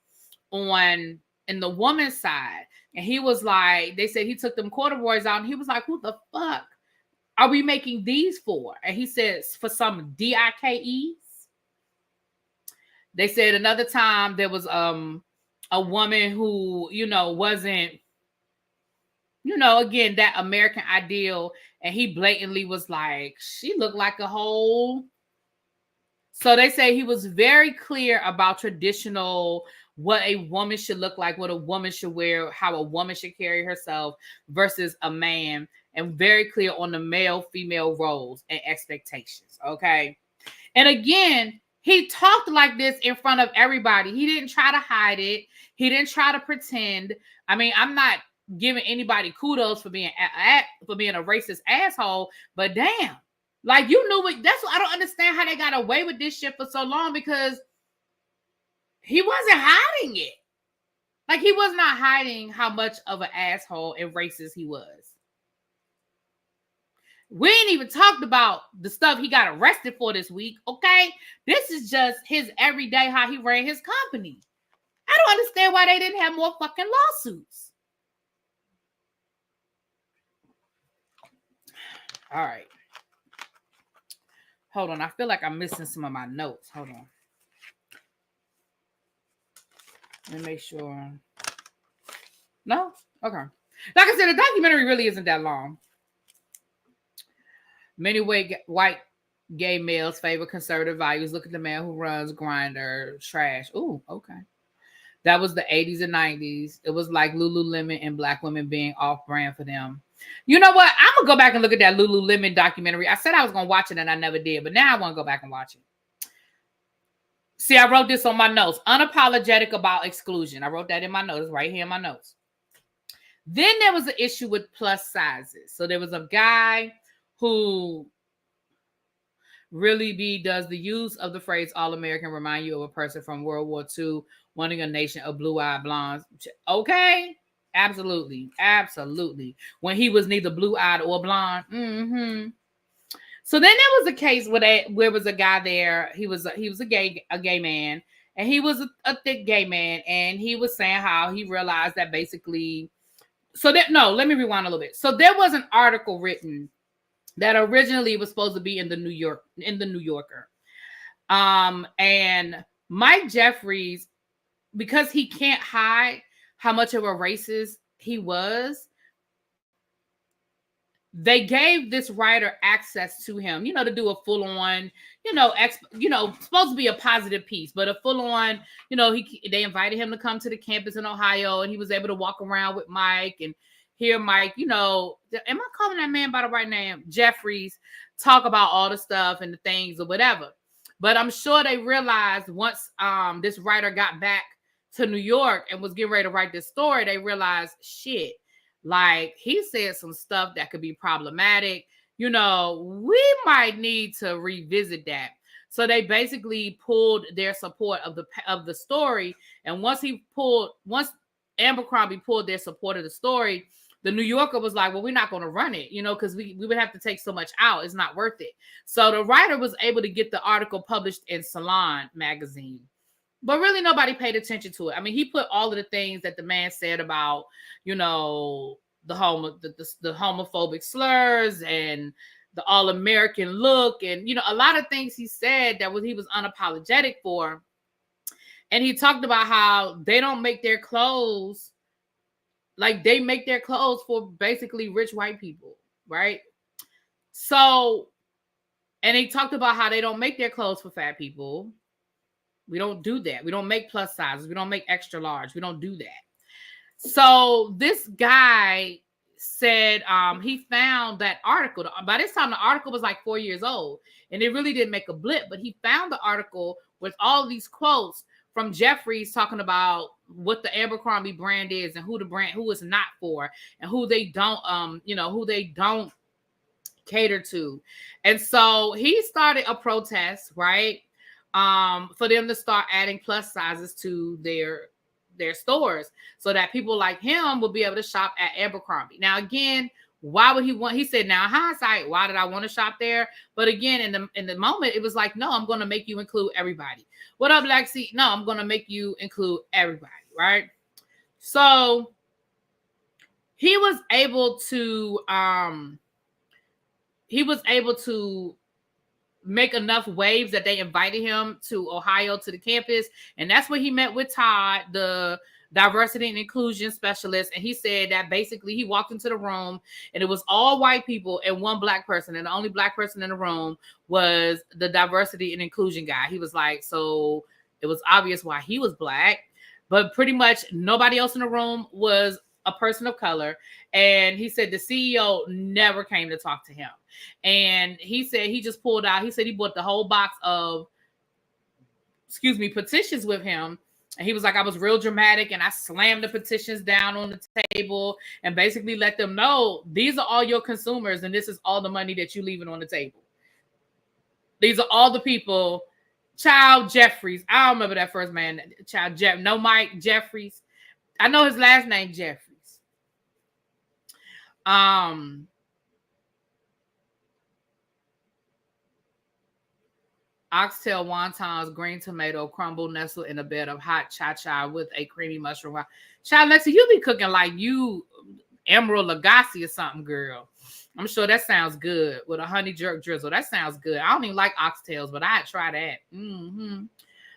in the woman's side. And he was like, they said he took them corduroys out and he was like, who the fuck are we making these for? And he says, for some DIKEs. They said another time there was a woman who, wasn't, again, that American ideal. And he blatantly was like, she looked like a whole. So they say he was very clear about traditional, what a woman should look like, what a woman should wear, how a woman should carry herself versus a man, and very clear on the male-female roles and expectations, okay? And again, he talked like this in front of everybody. He didn't try to hide it. He didn't try to pretend. I mean, I'm not giving anybody kudos for being a racist asshole, but damn. Like, you knew what, that's what I don't understand how they got away with this shit for so long, because he wasn't hiding it. Like, he was not hiding how much of an asshole and racist he was. We ain't even talked about the stuff he got arrested for this week, okay? This is just his everyday, how he ran his company. I don't understand why they didn't have more fucking lawsuits. All right. Hold on. I feel like I'm missing some of my notes. Hold on. Let me make sure. No? Okay. Like I said, the documentary really isn't that long. Many white gay males favor conservative values. Look at the man who runs Grindr. Trash. Ooh, okay. That was the 80s and 90s. It was like Lululemon and black women being off-brand for them. You know what? I'm going to go back and look at that Lululemon documentary. I said I was going to watch it and I never did, but now I want to go back and watch it. See, I wrote this on my notes. Unapologetic about exclusion. I wrote that in my notes, right here in my notes. Then there was an issue with plus sizes. So there was a guy who really does the use of the phrase all-American remind you of a person from World War II wanting a nation of blue-eyed blondes. Okay. Absolutely. Absolutely. When he was neither blue-eyed or blonde. Mm-hmm. So then there was a case where was a guy there. He was a gay man, and he was a thick gay man, and he was saying how he realized that basically. Let me rewind a little bit. So there was an article written that originally was supposed to be in the New Yorker, and Mike Jeffries, because he can't hide how much of a racist he was, they gave this writer access to him, to do a full-on, supposed to be a positive piece, but a full-on, they invited him to come to the campus in Ohio, and he was able to walk around with Mike and hear Mike, am I calling that man by the right name? Jeffries, talk about all the stuff and the things or whatever. But I'm sure they realized once this writer got back to New York and was getting ready to write this story, they realized, shit, like he said some stuff that could be problematic. We might need to revisit that. So they basically pulled their support of the story. And once Abercrombie pulled their support of the story, the New Yorker was like, well, we're not going to run it, because we would have to take so much out. It's not worth it. So the writer was able to get the article published in Salon magazine. But really nobody paid attention to it. I mean, he put all of the things that the man said about, the homophobic slurs and the all-American look and, a lot of things he said that he was unapologetic for. And he talked about how they don't make their clothes, like they make their clothes for basically rich white people, right? So, and he talked about how they don't make their clothes for fat people. We don't do that. We don't make plus sizes. We don't make extra large. We don't do that. So this guy said he found that article. By this time, the article was like 4 years old, and it really didn't make a blip. But he found the article with all these quotes from Jeffries talking about what the Abercrombie brand is and who it's not for, and who they don't cater to. And so he started a protest, right? For them to start adding plus sizes to their stores so that people like him will be able to shop at Abercrombie. Now, again, why would he said, now in hindsight, why did I want to shop there? But again, in the moment, it was like, no, I'm going to make you include everybody. What up, Lexi? No, I'm going to make you include everybody, right? So he was able to make enough waves that they invited him to Ohio to the campus. And that's where he met with Todd, the diversity and inclusion specialist. And he said that basically he walked into the room and it was all white people and one black person. And the only black person in the room was the diversity and inclusion guy. He was like, so it was obvious why he was black, but pretty much nobody else in the room was a person of color. And he said the CEO never came to talk to him. And he said he just pulled out, he said he bought the whole box of, petitions with him. And he was like, I was real dramatic and I slammed the petitions down on the table and basically let them know these are all your consumers and this is all the money that you're leaving on the table. These are all the people. Child Jeffries. I don't remember that first man. Mike Jeffries. I know his last name Jeffries. Oxtail wontons, green tomato, crumble, nestled in a bed of hot cha-cha with a creamy mushroom. Child, Lexi, you be cooking like you Emerald Lagasse or something, girl. I'm sure that sounds good with a honey jerk drizzle. That sounds good. I don't even like oxtails, but I'd try that.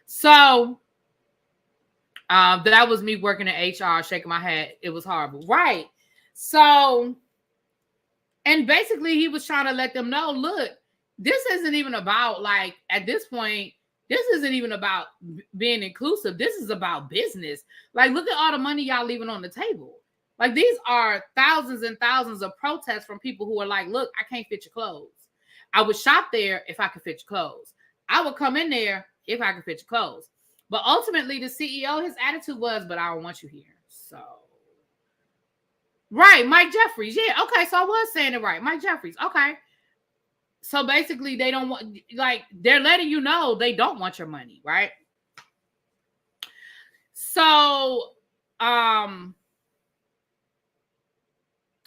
So that was me working in HR, shaking my head. It was horrible. Right. So, and basically he was trying to let them know, look, this isn't even about, like, at this point, this isn't even about being inclusive. This is about business. Like, look at all the money y'all leaving on the table. Like, these are thousands and thousands of protests from people who are like, look, I can't fit your clothes. I would shop there if I could fit your clothes. I would come in there if I could fit your clothes. But ultimately, the CEO, his attitude was, but I don't want you here. So, right, Mike Jeffries. Yeah, okay, so I was saying it right. Mike Jeffries, okay. So basically, they don't want, like, they're letting you know they don't want your money, right? So,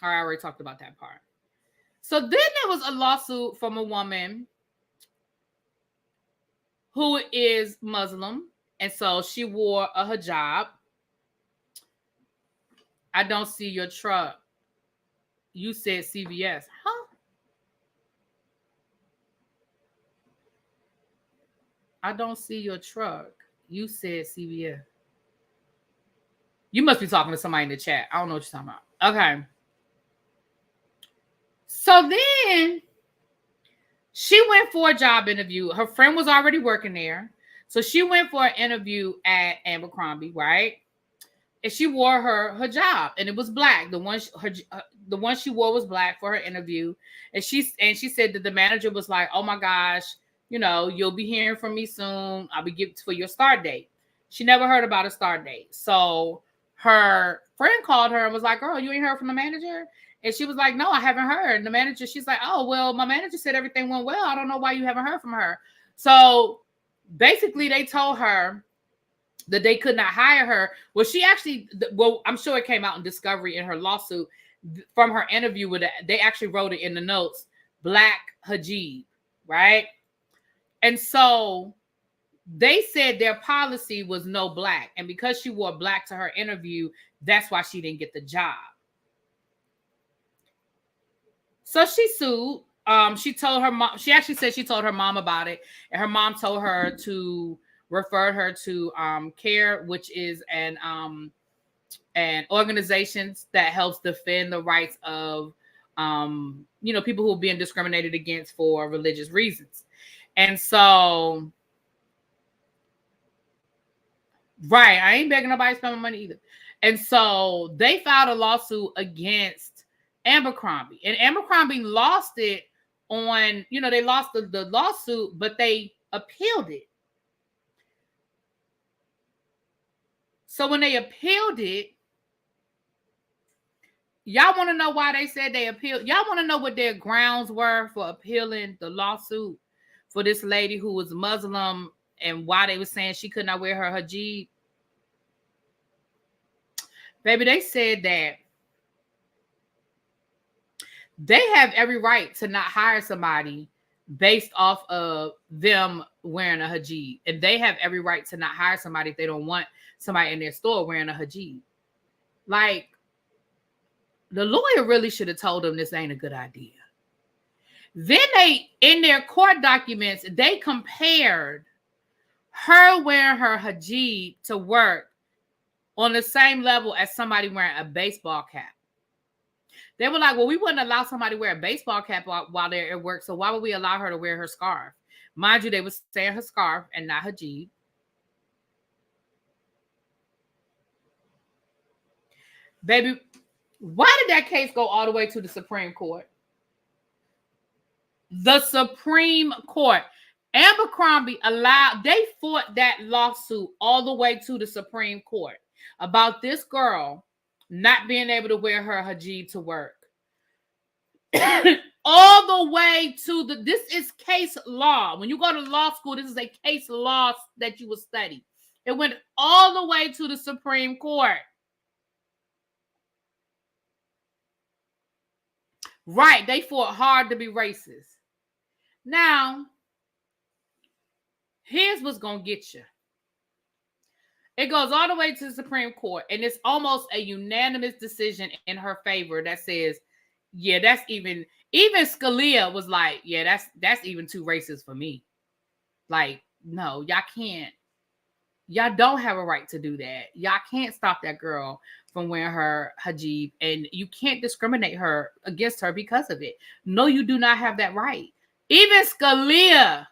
I already talked about that part. So then there was a lawsuit from a woman who is Muslim, and so she wore a hijab. I don't see your truck. You said CVS, huh? I don't see your truck. You said CVS. You must be talking to somebody in the chat. I don't know what you're talking about. Okay. So then she went for a job interview. Her friend was already working there. So she went for an interview at Abercrombie, right? And she wore her hijab, and it was black. The one she wore was black for her interview. And she said that the manager was like, oh my gosh, you know, you'll be hearing from me soon. I'll be giving for your start date. She never heard about a start date. So her friend called her and was like, girl, you ain't heard from the manager? And she was like, no, I haven't heard. And the manager, she's like, oh, well, my manager said everything went well. I don't know why you haven't heard from her. So basically they told her that they could not hire her. Well, she actually, well, I'm sure it came out in discovery in her lawsuit from her interview with it. They actually wrote it in the notes, black hijab, right? And so they said their policy was no black. And because she wore black to her interview, that's why she didn't get the job. So she sued. She told her mom, she actually said she told her mom about it. And her mom told her to refer her to CARE, which is an organization that helps defend the rights of people who are being discriminated against for religious reasons. And so, right, I ain't begging nobody to spend my money either. And so they filed a lawsuit against Abercrombie, and Abercrombie lost it on, they lost the lawsuit, but they appealed it. So when they appealed it, y'all want to know why they said they appealed? Y'all want to know what their grounds were for appealing the lawsuit for this lady who was Muslim and why they were saying she could not wear her hijab? Baby, they said that they have every right to not hire somebody based off of them wearing a hijab. And they have every right to not hire somebody if they don't want somebody in their store wearing a hijab. Like, the lawyer really should have told them this ain't a good idea. Then they, in their court documents, they compared her wearing her hijab to work on the same level as somebody wearing a baseball cap. They were like, well, we wouldn't allow somebody to wear a baseball cap while they're at work, so why would we allow her to wear her scarf? Mind you, they were saying her scarf and not hijab. Baby, why did that case go all the way to the Supreme Court? The Supreme Court. Abercrombie they fought that lawsuit all the way to the Supreme Court about this girl not being able to wear her hijab to work. All the way to this is case law. When you go to law school, this is a case law that you will study. It went all the way to the Supreme Court. Right, they fought hard to be racist. Now, here's what's going to get you. It goes all the way to the Supreme Court, and it's almost a unanimous decision in her favor that says, yeah, that's even Scalia was like, yeah, that's even too racist for me. Like, no, y'all can't. Y'all don't have a right to do that. Y'all can't stop that girl from wearing her hijab, and you can't discriminate her against her because of it. No, you do not have that right. Even Scalia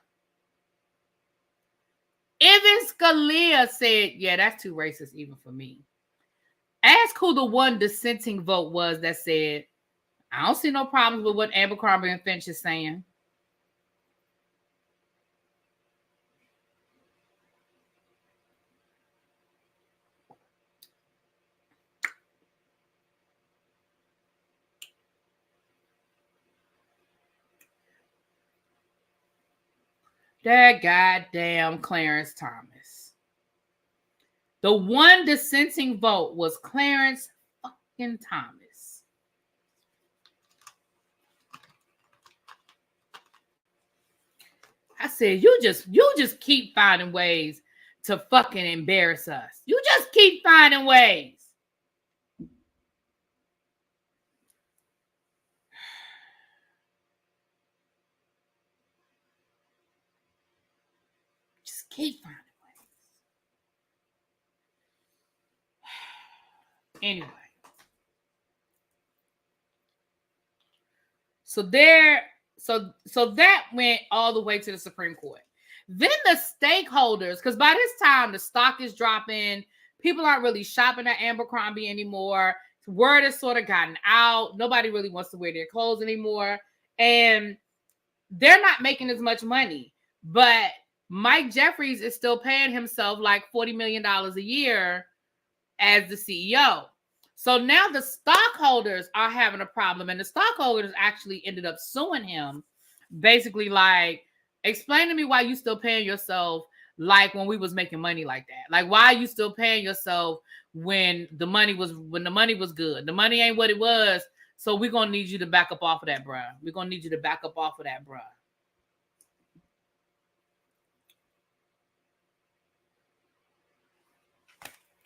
said, yeah, that's too racist even for me. Ask who the one dissenting vote was that said, I don't see no problems with what Abercrombie and Fitch is saying. That goddamn Clarence Thomas. The one dissenting vote was Clarence fucking Thomas. I said, you just keep finding ways to fucking embarrass us. You just keep finding ways. Just keep finding ways. Anyway. So that went all the way to the Supreme Court. Then the stakeholders, because by this time the stock is dropping, people aren't really shopping at Abercrombie anymore. Word has sort of gotten out. Nobody really wants to wear their clothes anymore. And they're not making as much money. But Mike Jeffries is still paying himself like $40 million a year as the CEO. So now the stockholders are having a problem, and the stockholders actually ended up suing him. Basically, like, explain to me why you still paying yourself like when we was making money like that. Like, why are you still paying yourself when the money was good? The money ain't what it was, so we're gonna need you to back up off of that, bruh. We're gonna need you to back up off of that, bruh.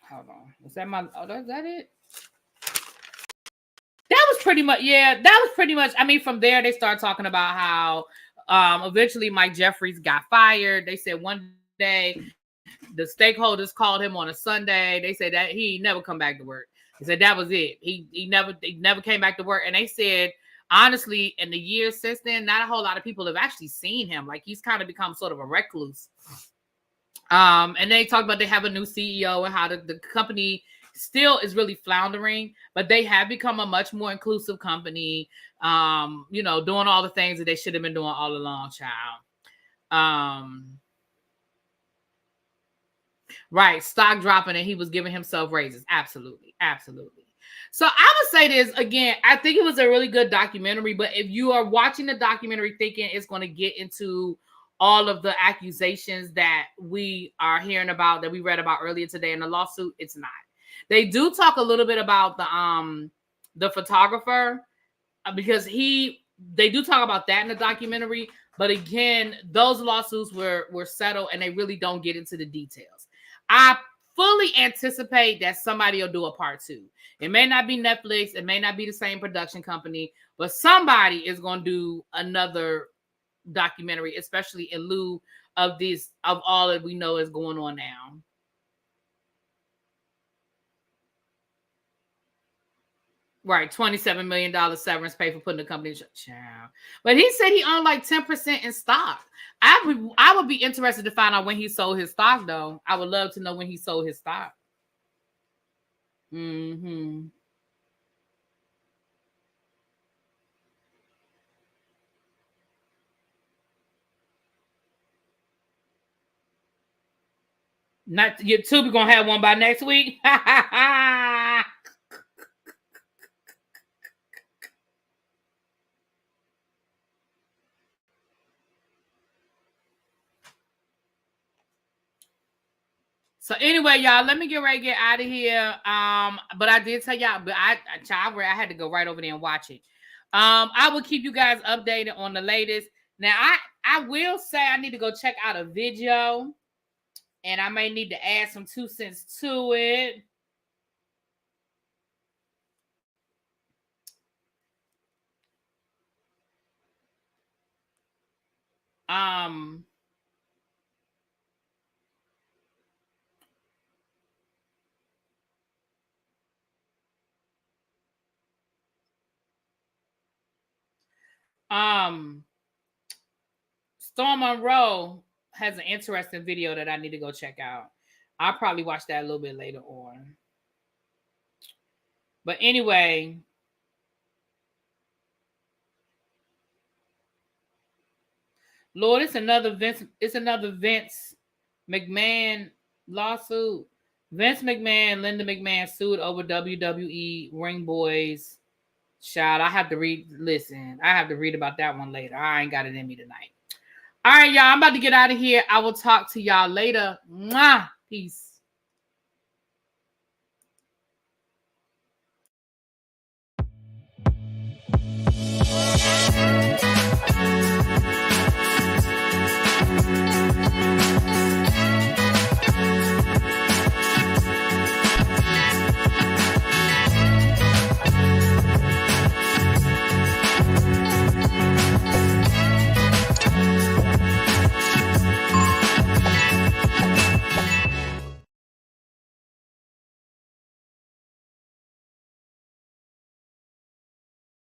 Hold on. Was that my? Oh, is that it? That was pretty much. I mean, from there they started talking about how eventually Mike Jeffries got fired. They said one day the stakeholders called him on a Sunday. They said that he never come back to work. He said that was it. He never came back to work. And they said, honestly, in the years since then, not a whole lot of people have actually seen him. Like, he's kind of become sort of a recluse. And they talked about they have a new CEO and how the company still is really floundering, but they have become a much more inclusive company, doing all the things that they should have been doing all along, child. Right, stock dropping, and he was giving himself raises. Absolutely. So I would say this again, I think it was a really good documentary, but if you are watching the documentary thinking it's going to get into all of the accusations that we are hearing about, that we read about earlier today in the lawsuit, it's not. They do talk a little bit about the photographer, because they do talk about that in the documentary, but again, those lawsuits were settled, and they really don't get into the details. I fully anticipate that somebody will do a part 2. It may not be Netflix, it may not be the same production company, but somebody is going to do another documentary, especially in lieu of all that we know is going on now. Right, $27 million severance pay for putting the company in child. But he said he owned like 10% in stock. I would be interested to find out when he sold his stock, though. I would love to know when he sold his stock. Mm-hmm. Not your Tubi gonna have one by next week. So anyway, y'all, let me get ready to get out of here. But I did tell y'all, but I had to go right over there and watch it. I will keep you guys updated on the latest. Now, I will say I need to go check out a video, and I may need to add some 2 cents to it. Storm Monroe has an interesting video that I need to go check out. I'll probably watch that a little bit later on. But anyway, Lord, it's another Vince McMahon lawsuit. Vince McMahon, Linda McMahon sued over WWE Ring Boys. Child, I have to read about that one later. I ain't got it in me tonight. All right, y'all, I'm about to get out of here. I will talk to y'all later. Mwah! Peace.